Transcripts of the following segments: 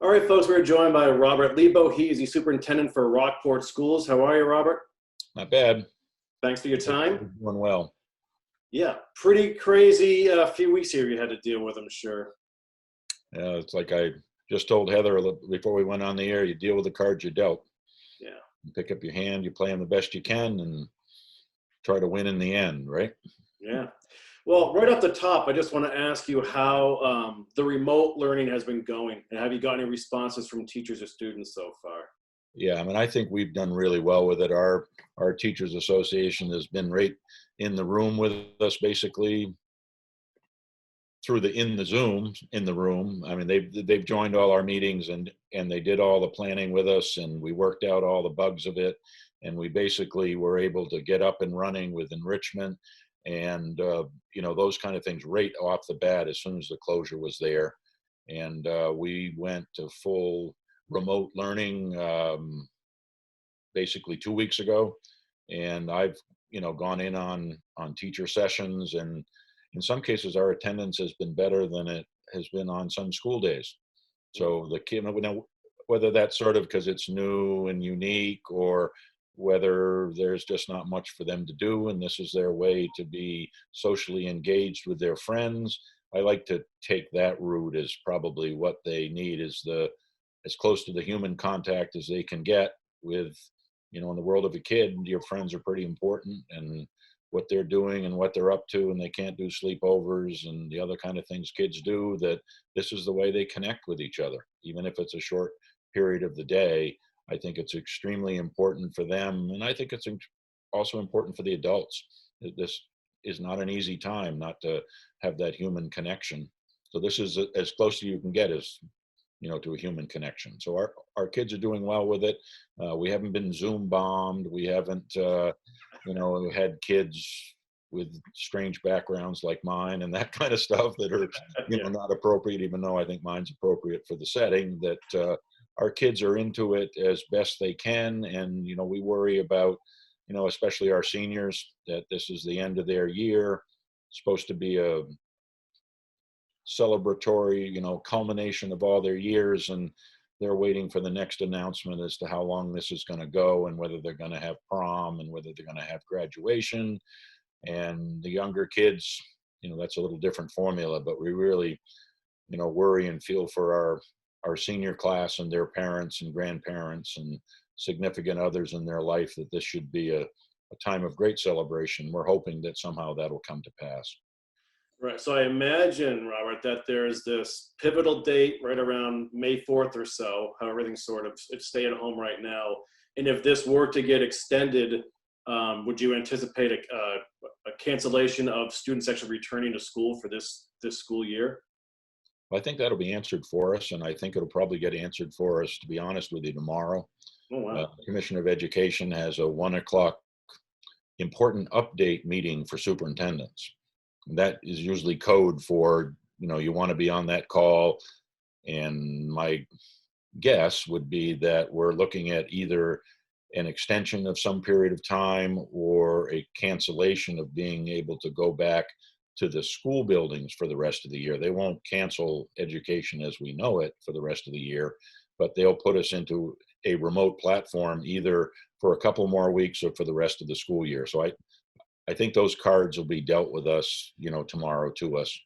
All right, folks, we're joined by Robert Liebow. He is the superintendent for Rockport Schools. How are you, Robert? Not bad. Thanks for your time. Doing well. Yeah, pretty crazy few weeks here you had to deal with, I'm sure. Yeah, it's like I just told Heather before we went on the air, you deal with the cards you're dealt. Yeah. You pick up your hand, you play them the best you can, and try to win in the end, right? Yeah. Well, right off the top, I just want to ask you how the remote learning has been going, and have you got any responses from teachers or students so far? Yeah, I mean, I think we've done really well with it. Our Teachers Association has been right in the room with us, basically through the Zoom in the room. I mean, they've joined all our meetings and they did all the planning with us, and we worked out all the bugs of it, and we basically were able to get up and running with enrichment and those kind of things right off the bat as soon as the closure was there. And we went to full remote learning basically 2 weeks ago, and I've gone in on teacher sessions, and in some cases our attendance has been better than it has been on some school days. So the kid, whether that's sort of because it's new and unique, or whether there's just not much for them to do and this is their way to be socially engaged with their friends, I like to take that route as probably what they need, is as close to the human contact as they can get with, in the world of a kid, your friends are pretty important, and what they're doing and what they're up to, and they can't do sleepovers and the other kind of things kids do, that this is the way they connect with each other, even if it's a short period of the day. I think it's extremely important for them, and I think it's also important for the adults. This is not an easy time not to have that human connection. So this is as close as you can get as to a human connection. So our kids are doing well with it. We haven't been Zoom bombed. We haven't had kids with strange backgrounds like mine and that kind of stuff that are not appropriate, even though I think mine's appropriate for the setting. That our kids are into it as best they can, and we worry about especially our seniors, that this is the end of their year. It's supposed to be a celebratory culmination of all their years, and they're waiting for the next announcement as to how long this is going to go, and whether they're going to have prom, and whether they're going to have graduation. And the younger kids, that's a little different formula, but we really worry and feel for our senior class and their parents and grandparents and significant others in their life, that this should be a time of great celebration. We're hoping that somehow that'll come to pass. Right. So I imagine, Robert, that there's this pivotal date right around May 4th or so, how everything's sort of stay at home right now. And if this were to get extended, would you anticipate a cancellation of students actually returning to school for this school year? I think that'll be answered for us, and I think it'll probably get answered for us, to be honest with you, tomorrow. Oh, wow. The Commissioner of Education has a 1:00 important update meeting for superintendents. That is usually code for, you want to be on that call. And my guess would be that we're looking at either an extension of some period of time or a cancellation of being able to go back to the school buildings for the rest of the year. They won't cancel education as we know it for the rest of the year, but they'll put us into a remote platform either for a couple more weeks or for the rest of the school year. So I think those cards will be dealt with us, tomorrow to us.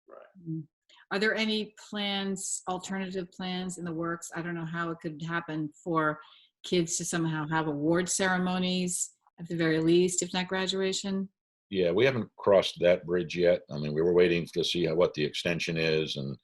Right. Are there any plans, alternative plans in the works? I don't know how it could happen for kids to somehow have award ceremonies at the very least, if not graduation. Yeah, we haven't crossed that bridge yet. I mean, we were waiting to see what the extension is, and,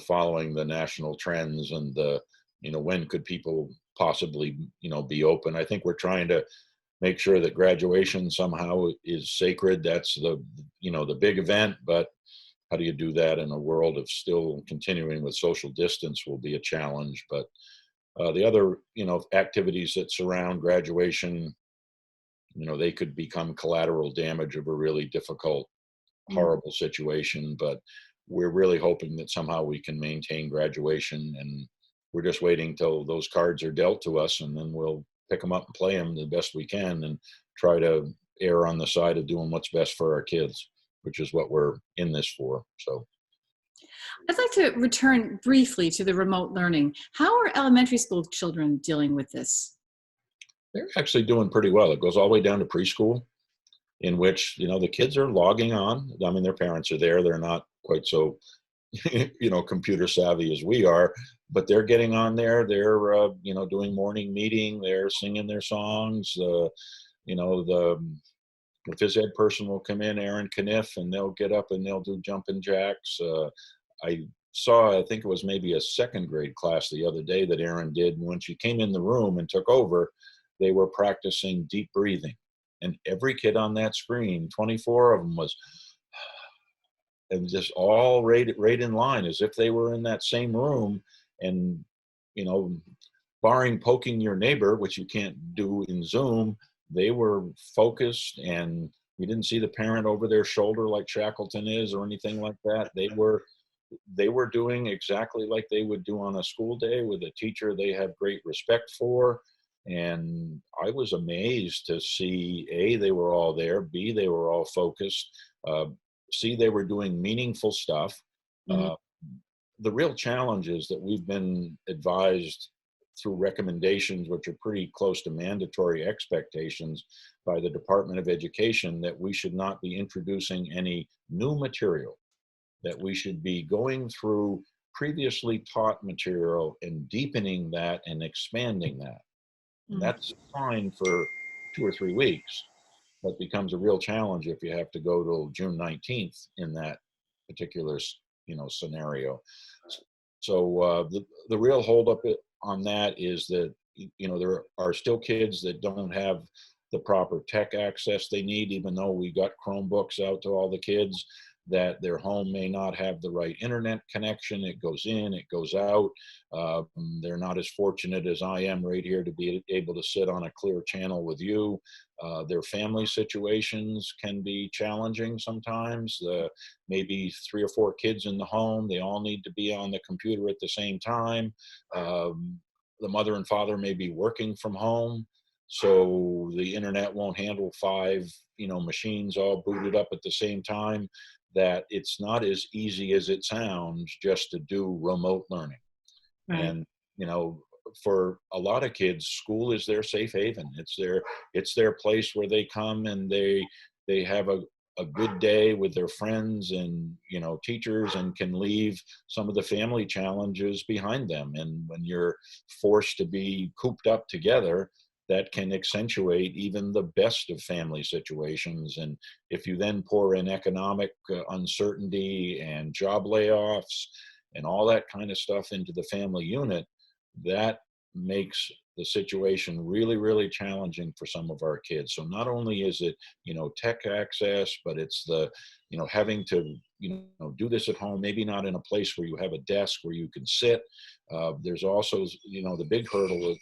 following the national trends and when could people possibly, be open. I think we're trying to make sure that graduation somehow is sacred. That's the big event, but how do you do that in a world of still continuing with social distance will be a challenge. But the other, activities that surround graduation, they could become collateral damage of a really difficult, horrible situation. But we're really hoping that somehow we can maintain graduation, and we're just waiting till those cards are dealt to us, and then we'll pick them up and play them the best we can, and try to err on the side of doing what's best for our kids, which is what we're in this for. So I'd like to return briefly to the remote learning. How are elementary school children dealing with this? They're actually doing pretty well. It goes all the way down to preschool, in which, the kids are logging on. I mean, their parents are there. They're not quite so, computer savvy as we are, but they're getting on there. They're, doing morning meeting. They're singing their songs. The phys ed person will come in, Aaron Kniff, and they'll get up and they'll do jumping jacks. I I think it was maybe a second grade class the other day that Aaron did. And when she came in the room and took over, they were practicing deep breathing. And every kid on that screen, 24 of them, was and just all right in line as if they were in that same room. And, you know, barring poking your neighbor, which you can't do in Zoom, they were focused, and we didn't see the parent over their shoulder like Shackleton is or anything like that. They were doing exactly like they would do on a school day with a teacher they have great respect for. And I was amazed to see, A, they were all there, B, they were all focused, C, they were doing meaningful stuff. Mhm. The real challenge is that we've been advised through recommendations, which are pretty close to mandatory expectations by the Department of Education, that we should not be introducing any new material, that we should be going through previously taught material and deepening that and expanding that. And Mm. that's fine for 2 or 3 weeks, but becomes a real challenge if you have to go till June 19th in that particular, scenario. So the real holdup on that is that, there are still kids that don't have the proper tech access they need, even though we got Chromebooks out to all the kids, that their home may not have the right internet connection. It goes in, it goes out. They're not as fortunate as I am right here to be able to sit on a clear channel with you. Their family situations can be challenging sometimes. Maybe 3 or 4 kids in the home, they all need to be on the computer at the same time. The mother and father may be working from home, so the internet won't handle 5, machines all booted up at the same time. That it's not as easy as it sounds just to do remote learning. Right. And, for a lot of kids, school is their safe haven. It's their place where they come and they have a good day with their friends and, teachers, and can leave some of the family challenges behind them. And when you're forced to be cooped up together, that can accentuate even the best of family situations. And if you then pour in economic uncertainty and job layoffs and all that kind of stuff into the family unit, that makes the situation really, really challenging for some of our kids. So not only is it, tech access, but it's the, having to, do this at home, maybe not in a place where you have a desk where you can sit. There's also, the big hurdle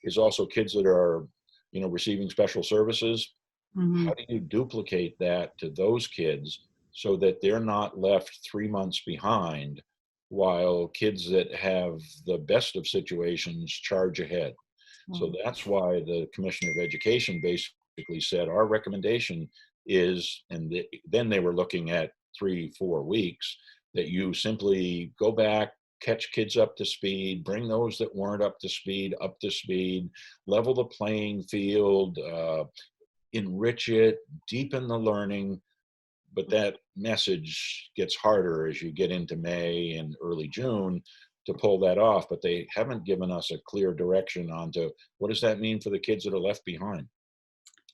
is also kids that are, receiving special services. Mhm. How do you duplicate that to those kids so that they're not left 3 months behind, while kids that have the best of situations charge ahead? So Mm. that's why the Commissioner of Education basically said our recommendation is, and then they were looking at 3-4 weeks, that you simply go back, catch kids up to speed, bring those that weren't up to speed, level the playing field, enrich it, deepen the learning. But that message gets harder as you get into May and early June to pull that off. But they haven't given us a clear direction onto what does that mean for the kids that are left behind.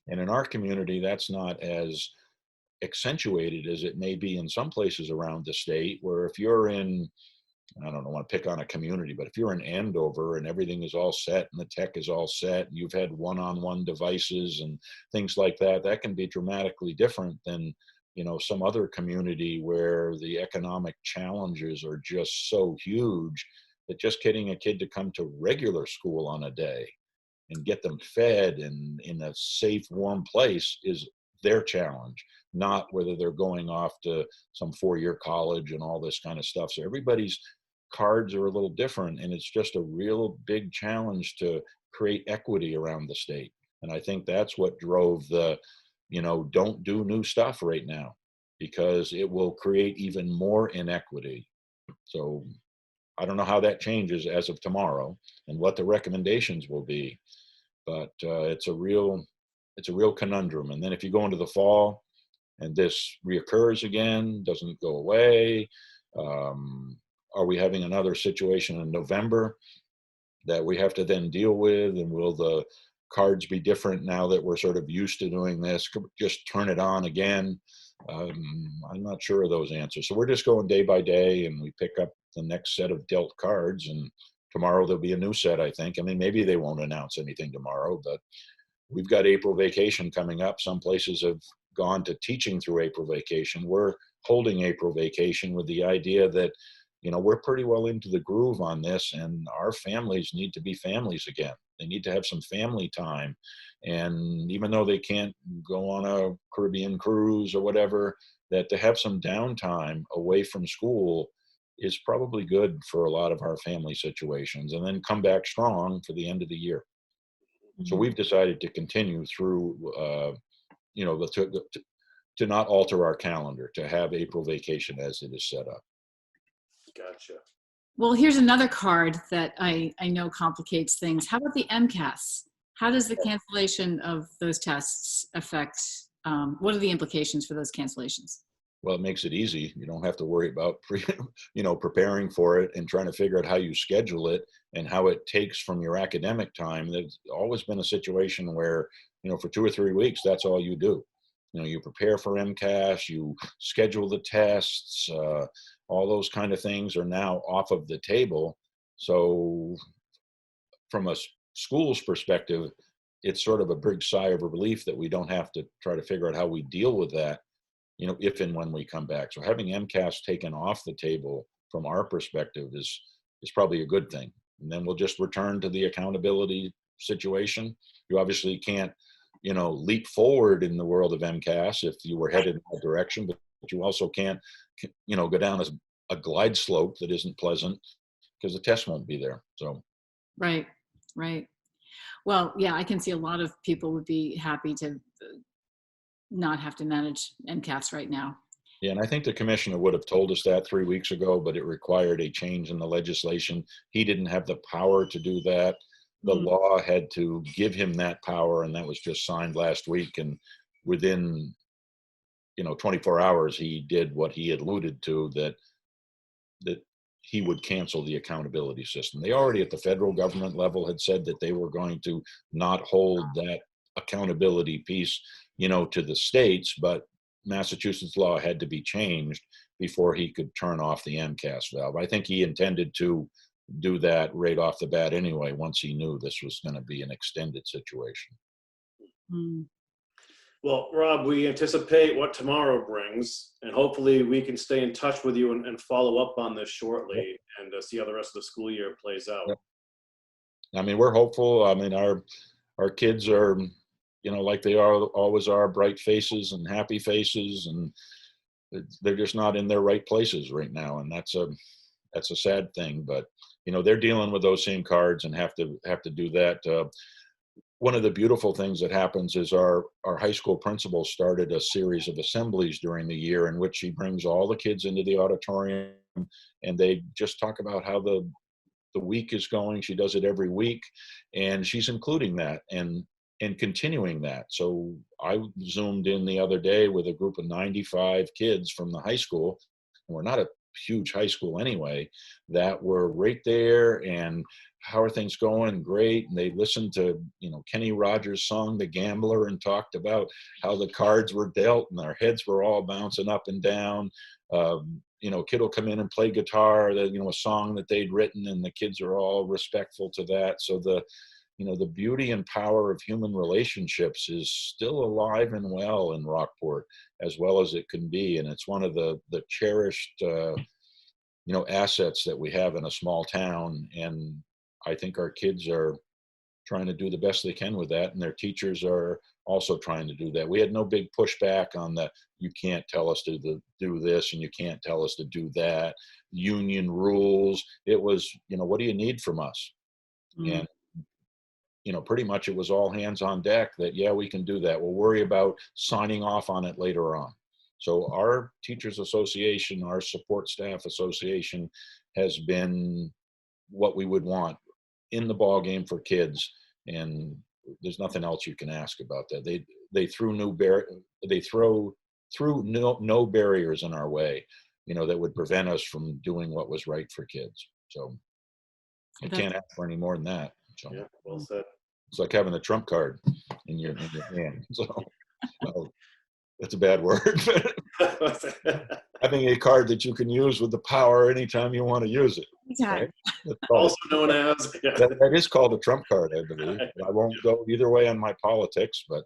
And in our community, that's not as accentuated as it may be in some places around the state, where if you're in, I don't want to pick on a community, but if you're in Andover and everything is all set and the tech is all set and you've had one-on-one devices and things like that, that can be dramatically different than, some other community where the economic challenges are just so huge that just getting a kid to come to regular school on a day and get them fed and in a safe, warm place is their challenge, not whether they're going off to some 4-year college and all this kind of stuff. So everybody's cards are a little different, and it's just a real big challenge to create equity around the state. And I think that's what drove the, don't do new stuff right now, because it will create even more inequity So I don't know how that changes as of tomorrow and what the recommendations will be, but it's a real conundrum. And then if you go into the fall and this reoccurs again, doesn't go away, um, are we having another situation in November that we have to then deal with? And will the cards be different now that we're sort of used to doing this? Could we just turn it on again? I'm not sure of those answers. So we're just going day by day, and we pick up the next set of dealt cards. And tomorrow there'll be a new set, I think. I mean, maybe they won't announce anything tomorrow, but we've got April vacation coming up. Some places have gone to teaching through April vacation. We're holding April vacation with the idea that, we're pretty well into the groove on this, and our families need to be families again. They need to have some family time. And even though they can't go on a Caribbean cruise or whatever, that to have some downtime away from school is probably good for a lot of our family situations, and then come back strong for the end of the year. So Mhm. we've decided to continue through, to not alter our calendar, to have April vacation as it is set up. Gotcha. Well, here's another card that I know complicates things. How about the MCAS? How does the cancellation of those tests affect, what are the implications for those cancellations? Well, it makes it easy. You don't have to worry about preparing for it and trying to figure out how you schedule it and how it takes from your academic time. There's always been a situation where, for 2 or 3 weeks, that's all you do. You prepare for MCAS, you schedule the tests, all those kind of things are now off of the table. So from a school's perspective, it's sort of a big sigh of relief that we don't have to try to figure out how we deal with that, if and when we come back. So having MCAS taken off the table from our perspective is probably a good thing. And then we'll just return to the accountability situation. You obviously can't, leap forward in the world of MCAS if you were headed in that direction, but you also can't, go down a glide slope that isn't pleasant because the test won't be there. So Right, right. Well, yeah, I can see a lot of people would be happy to not have to manage MCAS right now. yeah, and I think the commissioner would have told us that 3 weeks ago, but it required a change in the legislation. He didn't have the power to do that. The Mm, law had to give him that power, and that was just signed last week. And within, 24 hours, he did what he had alluded to, that he would cancel the accountability system. They already at the federal government level had said that they were going to not hold that accountability piece, to the states, but Massachusetts law had to be changed before he could turn off the MCAS valve. I think he intended to do that right off the bat anyway, once he knew this was going to be an extended situation. mm. Well, Rob, we anticipate what tomorrow brings, and hopefully we can stay in touch with you and follow up on this Yep. shortly and see how the rest of the school year plays out. Yep. I mean, we're hopeful. I mean, our kids are, like they always are, bright faces and happy faces, and they're just not in their right places right now, and that's a sad thing. But they're dealing with those same cards and have to do that. One of the beautiful things that happens is our high school principal started a series of assemblies during the year in which she brings all the kids into the auditorium, and they just talk about how the week is going. She does it every week, and she's including that and continuing that. So I zoomed in the other day with a group of 95 kids from the high school, and we're not a huge high school anyway, that were right there. And how are things going? Great. And they listened to, Kenny Rogers' song, The Gambler, and talked about how the cards were dealt, and their heads were all bouncing up and down. Kid will come in and play guitar, that, a song that they'd written, and the kids are all respectful to that. So the beauty and power of human relationships is still alive and well in Rockport, as well as it can be. And it's one of the cherished, assets that we have in a small town. And I think our kids are trying to do the best they can with that, and their teachers are also trying to do that. We had no big pushback on the "you can't tell us to do this and you can't tell us to do that" union rules. It was, what do you need from us? Mm. And pretty much it was all hands on deck that, yeah, we can do that. We'll worry about signing off on it later on. So our teachers association, our support staff association has been what we would want in the ball game for kids. And there's nothing else you can ask about that. They threw no barriers in our way, that would prevent us from doing what was right for kids. So I That's, can't ask for any more than that. So Yeah, well said. it's like having a trump card in your hand. So that's a bad word. Having a card that you can use with the power anytime you want to use it. anytime. Right? Also known as, yeah. That is called a trump card, I believe. I won't go either way on my politics, but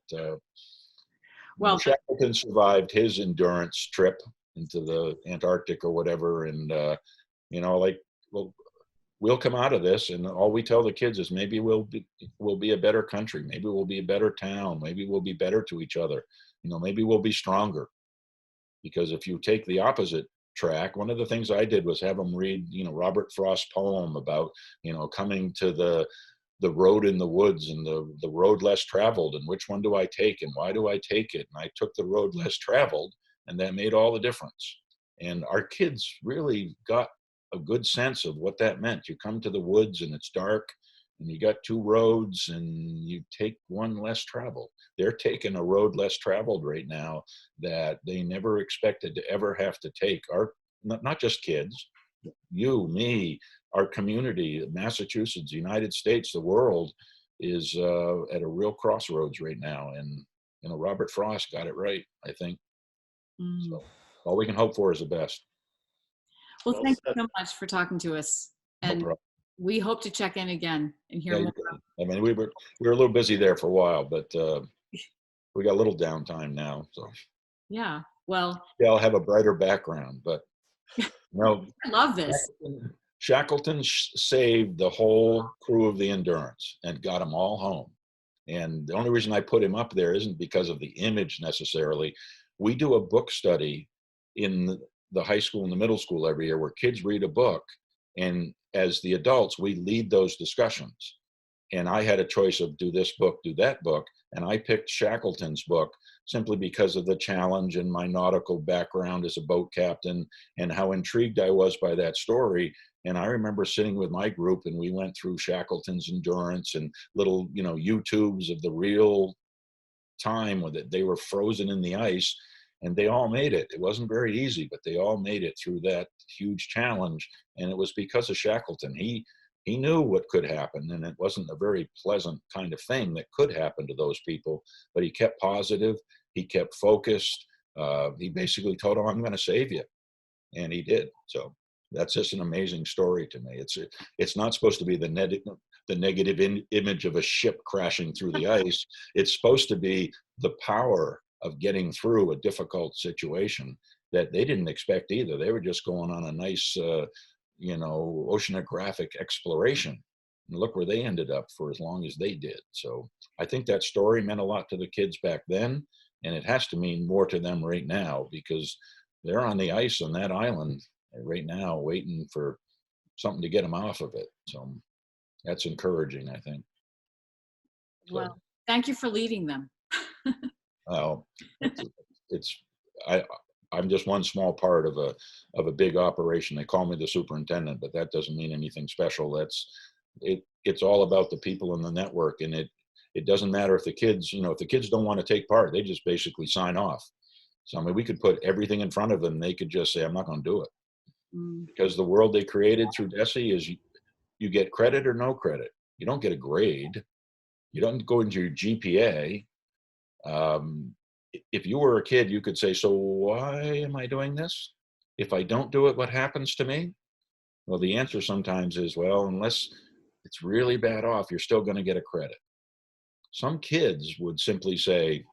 Well, Shackleton survived his endurance trip into the Antarctic or whatever, and we'll come out of this, and all we tell the kids is maybe we'll be a better country, maybe we'll be a better town, maybe we'll be better to each other, maybe we'll be stronger. Because if you take the opposite track, one of the things I did was have them read, Robert Frost's poem about, coming to the road in the woods and the road less traveled, and which one do I take and why do I take it? And I took the road less traveled, and that made all the difference. And our kids really got a good sense of what that meant. You come to the woods and it's dark, and you got two roads, and you take one less traveled. They're taking a road less traveled right now that they never expected to ever have to take. Not just kids, you, me, our community, Massachusetts, the United States, the world is at a real crossroads right now. And, Robert Frost got it right, I think. So all we can hope for is the best. Well, Well thank said. you so much for talking to us. No And problem. we hope to check in again and hear Yeah, more. I mean, we were a little busy there for a while, but we got a little downtime now. So Yeah. Well, yeah, I'll have a brighter background, but no. I love this. Shackleton saved the whole crew of the Endurance and got them all home. And the only reason I put him up there isn't because of the image necessarily. We do a book study in the high school and the middle school every year where kids read a book, and as the adults, we lead those discussions. And I had a choice of do this book, do that book, and I picked Shackleton's book simply because of the challenge and my nautical background as a boat captain and how intrigued I was by that story. And I remember sitting with my group, and we went through Shackleton's Endurance and little, YouTubes of the real time with it. They were frozen in the ice, and they all made it. It wasn't very easy, but they all made it through that huge challenge. And it was because of Shackleton. He knew what could happen, and it wasn't a very pleasant kind of thing that could happen to those people, but he kept positive. He kept focused. He basically told them, I'm going to save you. And he did. So that's just an amazing story to me. It's not supposed to be the negative image of a ship crashing through the ice. It's supposed to be the power of getting through a difficult situation that they didn't expect either. They were just going on a nice, oceanographic exploration. And look where they ended up for as long as they did. So I think that story meant a lot to the kids back then, and it has to mean more to them right now because they're on the ice on that island right now waiting for something to get them off of it. So that's encouraging, I think. Well, thank you for leading them. Well, I'm just one small part of a big operation. They call me the superintendent, but that doesn't mean anything special. It's all about the people in the network, and it doesn't matter if the kids, if the kids don't want to take part, they just basically sign off. So I mean, we could put everything in front of them, and they could just say, "I'm not going to do it," because the world they created through DESE is you get credit or no credit. You don't get a grade. You don't go into your GPA. If you were a kid, you could say, so why am I doing this? If I don't do it, what happens to me? Well, the answer sometimes is, well, unless it's really bad off, you're still going to get a credit. Some kids would simply say,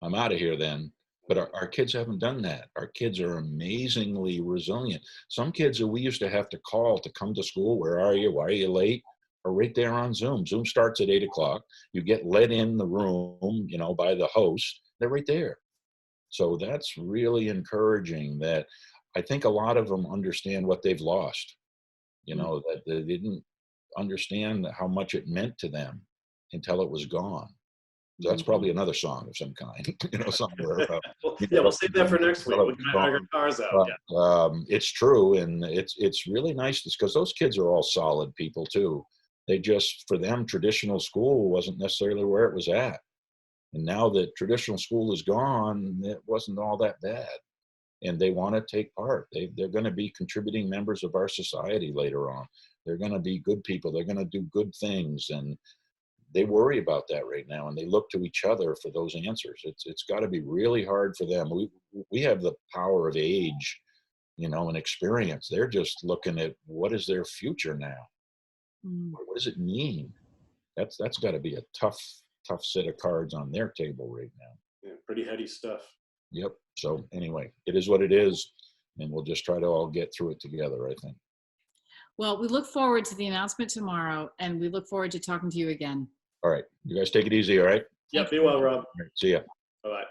I'm out of here then. But our kids haven't done that. Our kids are amazingly resilient. Some kids that we used to have to call to come to school, where are you? Why are you late? Are right there on Zoom. Zoom starts at 8 o'clock. You get let in the room, by the host. They're right there. So that's really encouraging that I think a lot of them understand what they've lost, that they didn't understand how much it meant to them until it was gone. So that's probably another song of some kind, somewhere about. Yeah, we'll save that for next week. We'll get our guitars out. It's true, and it's really nice because those kids are all solid people too. They just, for them, traditional school wasn't necessarily where it was at, and now that traditional school is gone, it wasn't all that bad, and they want to take part. They're going to be contributing members of our society later on. They're going to be good people. They're going to do good things, and they worry about that right now, and they look to each other for those answers. It's got to be really hard for them. We have the power of age, and experience. They're just looking at what is their future now. What does it mean? That's got to be a tough set of cards on their table right now. Yeah, pretty heady stuff. Yep. So anyway, it is what it is, and we'll just try to all get through it together, I think. Well, we look forward to the announcement tomorrow, and we look forward to talking to you again. All right. You guys take it easy, all right? Yeah, be well, Rob. All right, see ya. Bye-bye.